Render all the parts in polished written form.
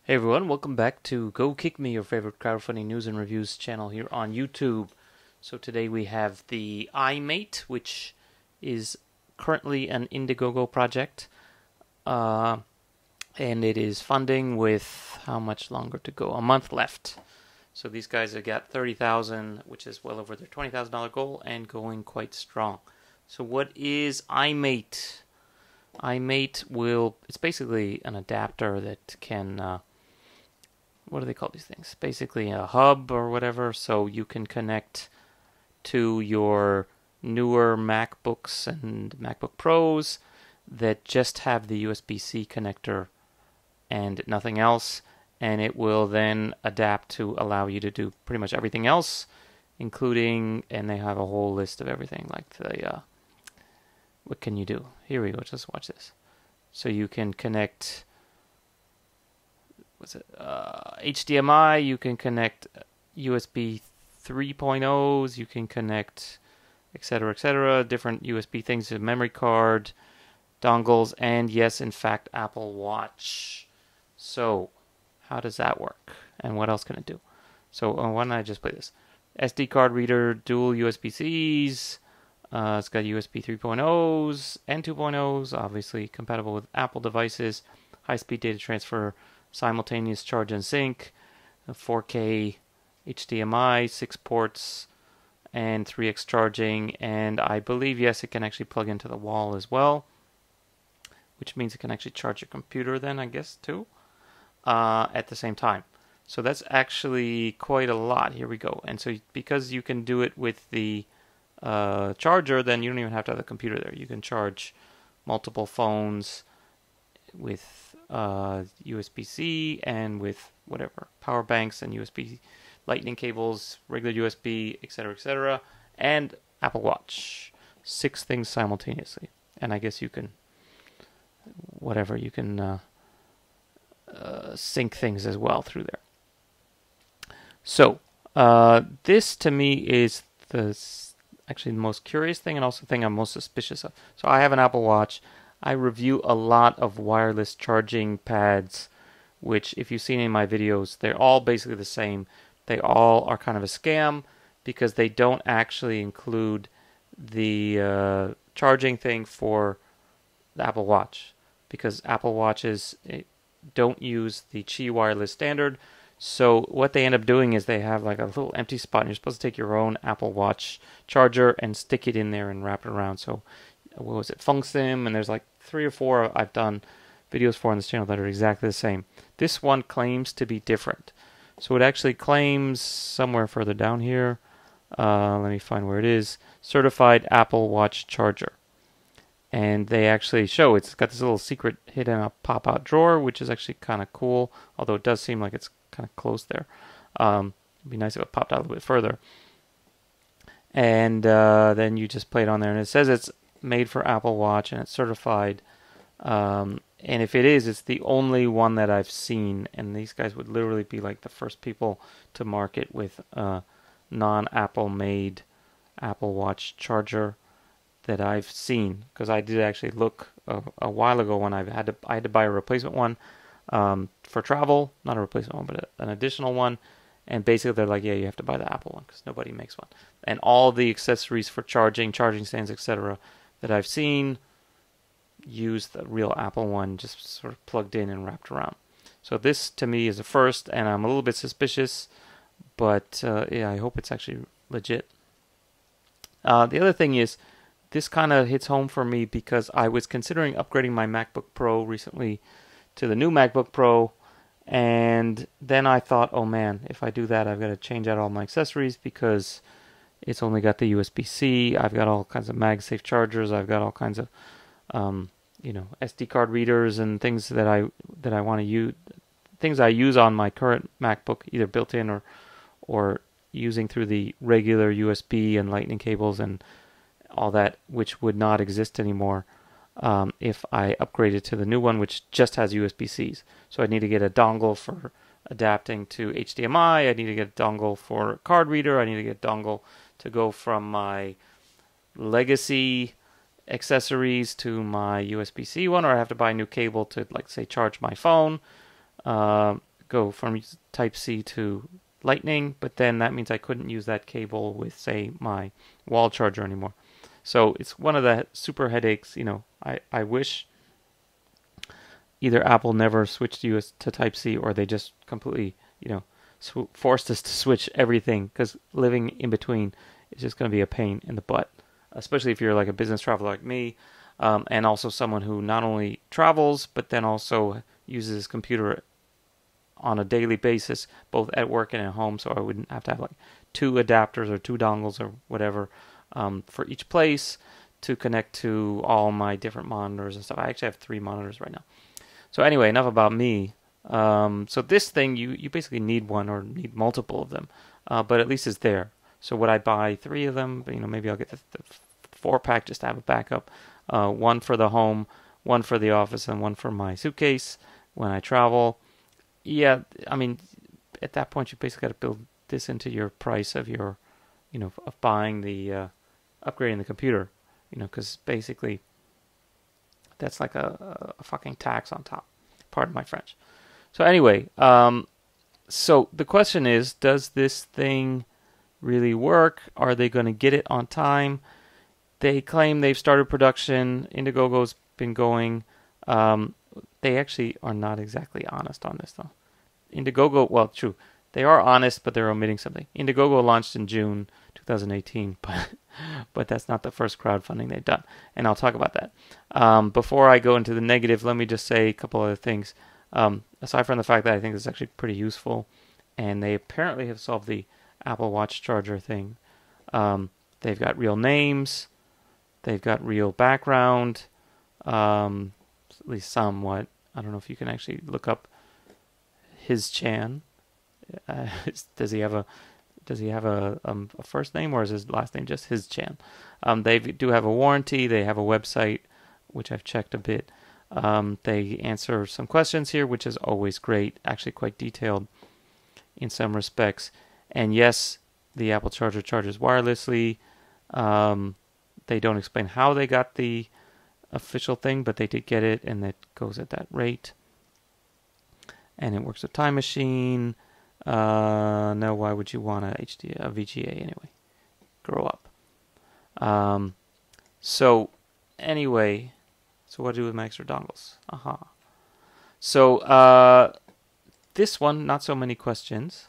Hey everyone, welcome back to Go Kick Me, your favorite crowdfunding news and reviews channel here on YouTube. So today we have the iMate, which is currently an Indiegogo project, and it is funding with how much longer to go? A month left. So these guys have got 30,000, which is well over their $20,000 goal, and going quite strong. So what is iMate? iMate it's basically an adapter that can, what do they call these things? Basically a hub or whatever, so you can connect to your newer MacBooks and MacBook Pros that just have the USB-C connector and nothing else, and it will then adapt to allow you to do pretty much everything else, including, and they have a whole list of everything, like what can you do? Here we go, just watch this. So you can connect, HDMI, you can connect USB 3.0s, you can connect, etc., different USB things, a memory card, dongles, and yes, in fact, Apple Watch. So, how does that work? And what else can it do? So, why don't I just play this? SD card reader, dual USB-Cs, it's got USB 3.0s and 2.0s, obviously compatible with Apple devices, high-speed data transfer, simultaneous charge and sync, 4K HDMI, 6 ports, and 3x charging, and I believe, yes, it can actually plug into the wall as well, which means it can actually charge your computer then, I guess, too, at the same time. So that's actually quite a lot. Here we go. And so because you can do it with the charger, then you don't even have to have the computer there. You can charge multiple phones with USB-C and with whatever, power banks and USB lightning cables, regular USB, etc., and Apple Watch. 6 things simultaneously. And I guess you can, whatever, you can sync things as well through there. So, this to me is actually the most curious thing, and also the thing I'm most suspicious of. So I have an Apple Watch. I review a lot of wireless charging pads, which if you've seen in my videos, they're all basically the same. They all are kind of a scam because they don't actually include the charging thing for the Apple Watch, because Apple Watches don't use the Qi wireless standard. So what they end up doing is they have like a little empty spot, and you're supposed to take your own Apple Watch charger and stick it in there and wrap it around. So what was it, FunkSim, and there's like 3 or 4 I've done videos for on this channel that are exactly the same. This one claims to be different. So it actually claims somewhere further down here, let me find where it is, certified Apple Watch charger. And they actually show it's got this little secret hidden pop-out drawer, which is actually kind of cool, although it does seem like it's kind of close there. It'd be nice if it popped out a little bit further. And then you just play it on there, and it says it's made for Apple Watch and it's certified. And if it is, it's the only one that I've seen, and these guys would literally be like the first people to market with a non-Apple made Apple Watch charger that I've seen, because I did actually look a while ago when I had to buy a replacement one for travel, not a replacement one, but an additional one. And basically they're like, yeah, you have to buy the Apple one because nobody makes one. And all the accessories for charging stands, etc., that I've seen use the real Apple one, just sort of plugged in and wrapped around. So this to me is a first, and I'm a little bit suspicious, but yeah, I hope it's actually legit. The other thing is, this kind of hits home for me because I was considering upgrading my MacBook Pro recently to the new MacBook Pro, and then I thought, oh man, if I do that, I've got to change out all my accessories because it's only got the USB-C. I've got all kinds of MagSafe chargers. I've got all kinds of SD card readers and things that I want to use, things I use on my current MacBook, either built in or using through the regular USB and lightning cables and all that, which would not exist anymore if I upgraded to the new one, which just has USB-Cs. So I need to get a dongle for adapting to HDMI. I need to get a dongle for card reader. I need to get a dongle to go from my legacy accessories to my USB-C one, or I have to buy a new cable to, like, say, charge my phone. go from Type-C to Lightning, but then that means I couldn't use that cable with, say, my wall charger anymore. So it's one of the super headaches. I wish either Apple never switched to Type-C, or they just completely, forced us to switch everything, because living in between is just going to be a pain in the butt, especially if you're like a business traveler like me, and also someone who not only travels, but then also uses his computer on a daily basis, both at work and at home. So I wouldn't have to have like 2 adapters or 2 dongles or whatever for each place to connect to all my different monitors and stuff. I actually have 3 monitors right now. So anyway, enough about me. So this thing, you basically need one or need multiple of them, but at least it's there. So would I buy 3 of them? But, maybe I'll get the 4-pack just to have a backup. 1 for the home, 1 for the office, and 1 for my suitcase when I travel. Yeah, I mean, at that point, you basically got to build this into your price of your, of buying the, upgrading the computer, because basically that's like a fucking tax on top. Pardon my French. So anyway, so the question is, does this thing really work? Are they going to get it on time? They claim they've started production. Indiegogo's been going. They actually are not exactly honest on this, though. Indiegogo, well, true. They are honest, but they're omitting something. Indiegogo launched in June 2018, but that's not the first crowdfunding they've done. And I'll talk about that. Before I go into the negative, let me just say a couple other things. Aside from the fact that I think this is actually pretty useful, and they apparently have solved the Apple Watch charger thing. They've got real names. They've got real background, at least somewhat. I don't know if you can actually look up his Chan. Does he have a first name, or is his last name just his Chan? They do have a warranty. They have a website, which I've checked a bit. They answer some questions here, which is always great. Actually, quite detailed in some respects. And yes, the Apple charger charges wirelessly. They don't explain how they got the official thing, but they did get it, and it goes at that rate. And it works with Time Machine. No, why would you want a VGA anyway? Grow up. So anyway, so what to do with my extra dongles? So this one, not so many questions.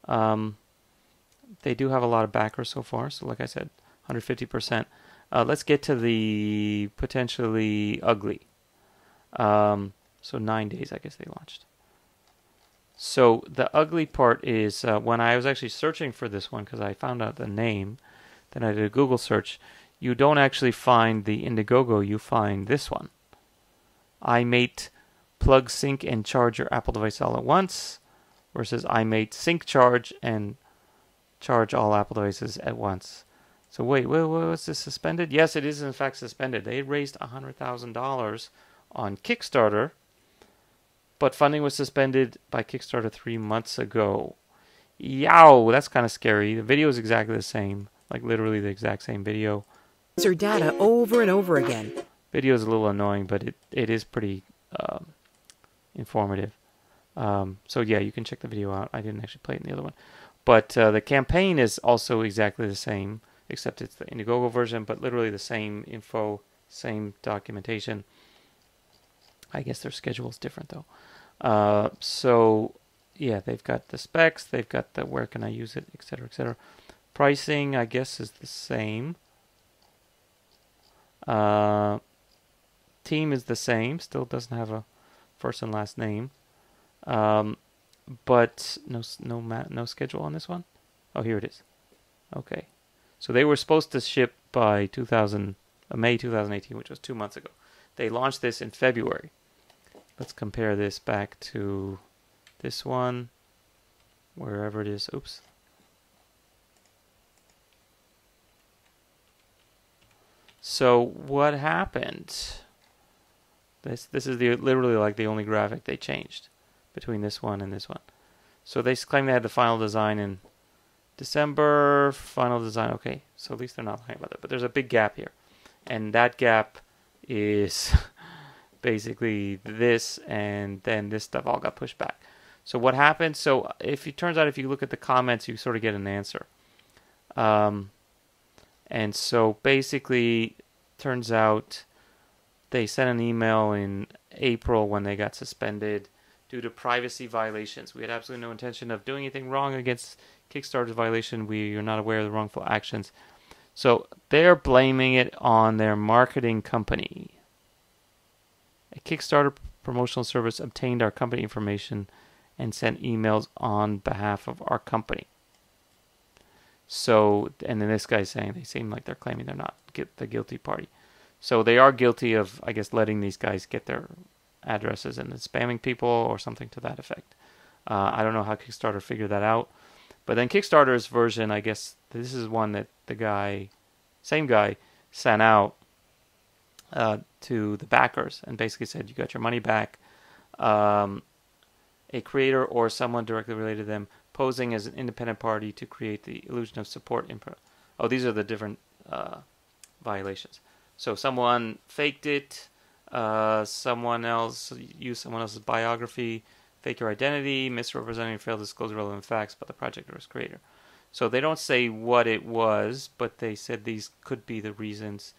They do have a lot of backers so far. So like I said, 150%. Let's get to the potentially ugly. So 9 days, I guess they launched. So the ugly part is when I was actually searching for this one, because I found out the name, then I did a Google search. You don't actually find the Indiegogo, you find this one. iMate plug, sync, and charge your Apple device all at once, versus iMate sync, charge, and charge all Apple devices at once. So wait, was this suspended? Yes, it is in fact suspended. They raised $100,000 on Kickstarter, but funding was suspended by Kickstarter 3 months ago. Yow, that's kind of scary. The video is exactly the same, like literally the exact same video. User data over and over again. Video is a little annoying, but it is pretty informative. So yeah, you can check the video out. I didn't actually play it in the other one. But the campaign is also exactly the same, except it's the Indiegogo version, but literally the same info, same documentation. I guess their schedule is different, though. So, yeah, they've got the specs, they've got the where can I use it, etc., etc. Pricing, I guess, is the same. Team is the same, still doesn't have a first and last name. But no schedule on this one. Oh, here it is. Okay. So they were supposed to ship by May 2018, which was 2 months ago. They launched this in February. Let's compare this back to this one, wherever it is. Oops. So what happened? This is literally like the only graphic they changed between this one and this one. So they claim they had the final design in December. Final design, okay. So at least they're not lying about that. But there's a big gap here. And that gap is basically this, and then this stuff all got pushed back. So what happened? So if it turns out if you look at the comments, you sort of get an answer. And so basically, turns out they sent an email in April when they got suspended due to privacy violations. We had absolutely no intention of doing anything wrong against Kickstarter's violation. We are not aware of the wrongful actions. So they're blaming it on their marketing company. A Kickstarter promotional service obtained our company information and sent emails on behalf of our company. So, and then this guy's saying they seem like they're claiming they're not the guilty party. So they are guilty of, I guess, letting these guys get their addresses and then spamming people or something to that effect. I don't know how Kickstarter figured that out. But then Kickstarter's version, I guess, this is one that the same guy, sent out to the backers and basically said, you got your money back. A creator or someone directly related to them posing as an independent party to create the illusion of support. Oh, these are the different violations. So someone faked it, someone else used someone else's biography, fake your identity, misrepresenting or failed to disclose relevant facts about the project or its creator. So they don't say what it was, but they said these could be the reasons.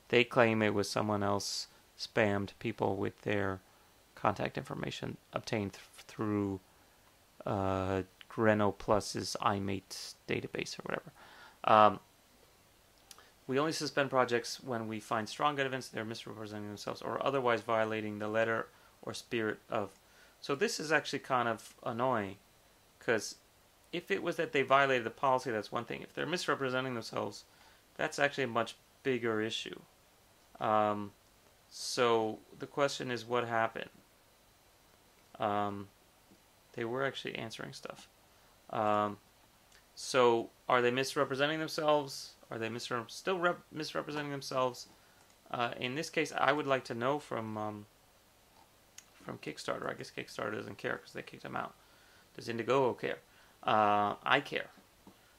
They claim it was someone else spammed people with their contact information obtained through Greno Plus's iMate database or whatever. We only suspend projects when we find strong evidence they're misrepresenting themselves or otherwise violating the letter or spirit of. So this is actually kind of annoying, because if it was that they violated the policy, that's one thing. If they're misrepresenting themselves, that's actually a much bigger issue. So the question is, what happened? They were actually answering stuff. So are they misrepresenting themselves? Are they still misrepresenting themselves? In this case, I would like to know from Kickstarter. I guess Kickstarter doesn't care because they kicked them out. Does Indiegogo care? I care.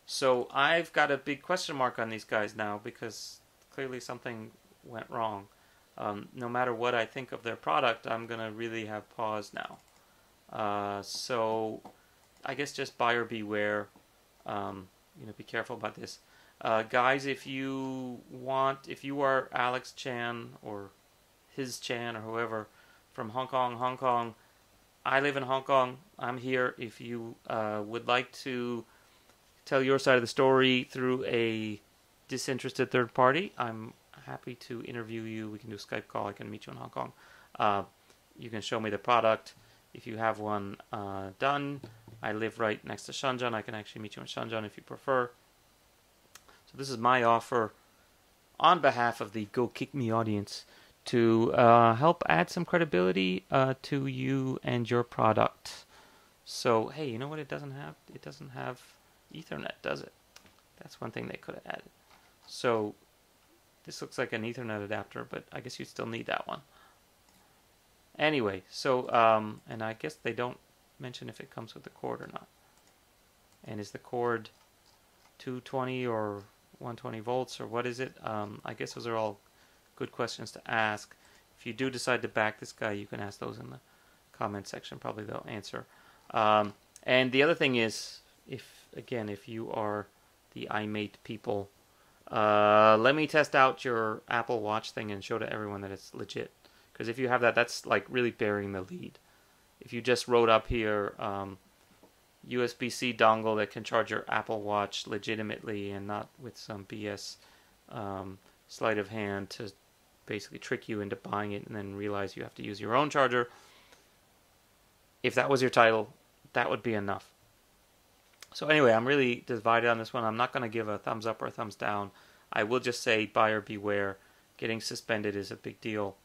So I've got a big question mark on these guys now, because clearly something went wrong. No matter what I think of their product, I'm going to really have pause now. So I guess just buyer beware. Be careful about this. Guys, if you are Alex Chan or his Chan or whoever from Hong Kong, I live in Hong Kong. I'm here. If you would like to tell your side of the story through a disinterested third party, I'm happy to interview you. We can do a Skype call. I can meet you in Hong Kong. You can show me the product. If you have one done, I live right next to Shenzhen. I can actually meet you in Shenzhen if you prefer. So this is my offer on behalf of the Go Kick Me audience to help add some credibility to you and your product. So, hey, you know what it doesn't have? It doesn't have Ethernet, does it? That's one thing they could have added. So this looks like an Ethernet adapter, but I guess you still need that one. Anyway, so, and I guess they don't mention if it comes with the cord or not. And is the cord 220 or 120 volts, or what is it? I guess those are all good questions to ask. If you do decide to back this guy, you can ask those in the comment section. Probably they'll answer. And the other thing is, if you are the iMate people, let me test out your Apple Watch thing and show to everyone that it's legit. Because if you have that, that's like really burying the lead. If you just wrote up here USB-C dongle that can charge your Apple Watch legitimately and not with some BS sleight of hand to basically trick you into buying it and then realize you have to use your own charger. If that was your title, that would be enough. So anyway, I'm really divided on this one. I'm not going to give a thumbs up or a thumbs down. I will just say buyer beware. Getting suspended is a big deal.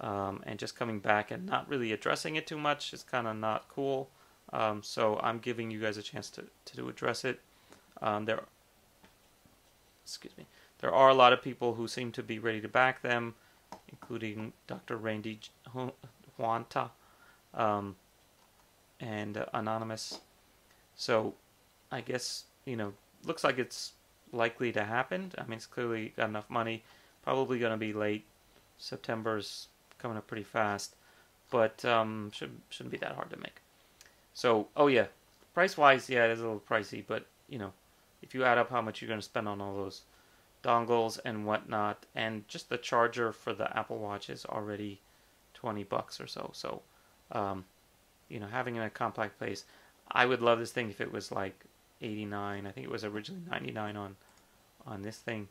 And just coming back and not really addressing it too much is kind of not cool. So I'm giving you guys a chance to address it. There are a lot of people who seem to be ready to back them, including Dr. Randy Huanta and Anonymous. So I guess, looks like it's likely to happen. I mean, it's clearly got enough money. Probably going to be late. September's coming up pretty fast, but shouldn't be that hard to make. So, oh yeah, price-wise, yeah, it is a little pricey, but you know, if you add up how much you're going to spend on all those dongles and whatnot, and just the charger for the Apple Watch is already $20 or so. So, um, you know, having it in a compact place, I would love this thing if it was like 89. I think it was originally 99 on this thing,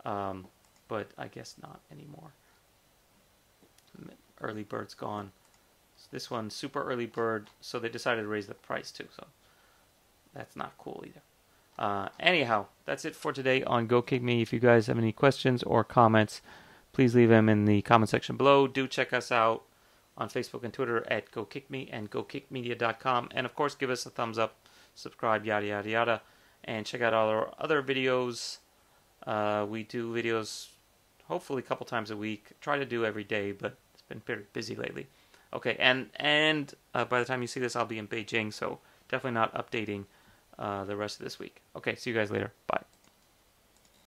but I guess not anymore. Early bird's gone. So this one's super early bird, so they decided to raise the price too. So that's not cool either. Anyhow, that's it for today on Go Kick Me. If you guys have any questions or comments, please leave them in the comment section below. Do check us out on Facebook and Twitter at Go Kick Me and GoKickMedia.com. And of course, give us a thumbs up, subscribe, yada, yada, yada. And check out all our other videos. We do videos hopefully a couple times a week. Try to do every day, but it's been pretty busy lately. Okay, and by the time you see this, I'll be in Beijing, so definitely not updating the rest of this week. Okay, see you guys later.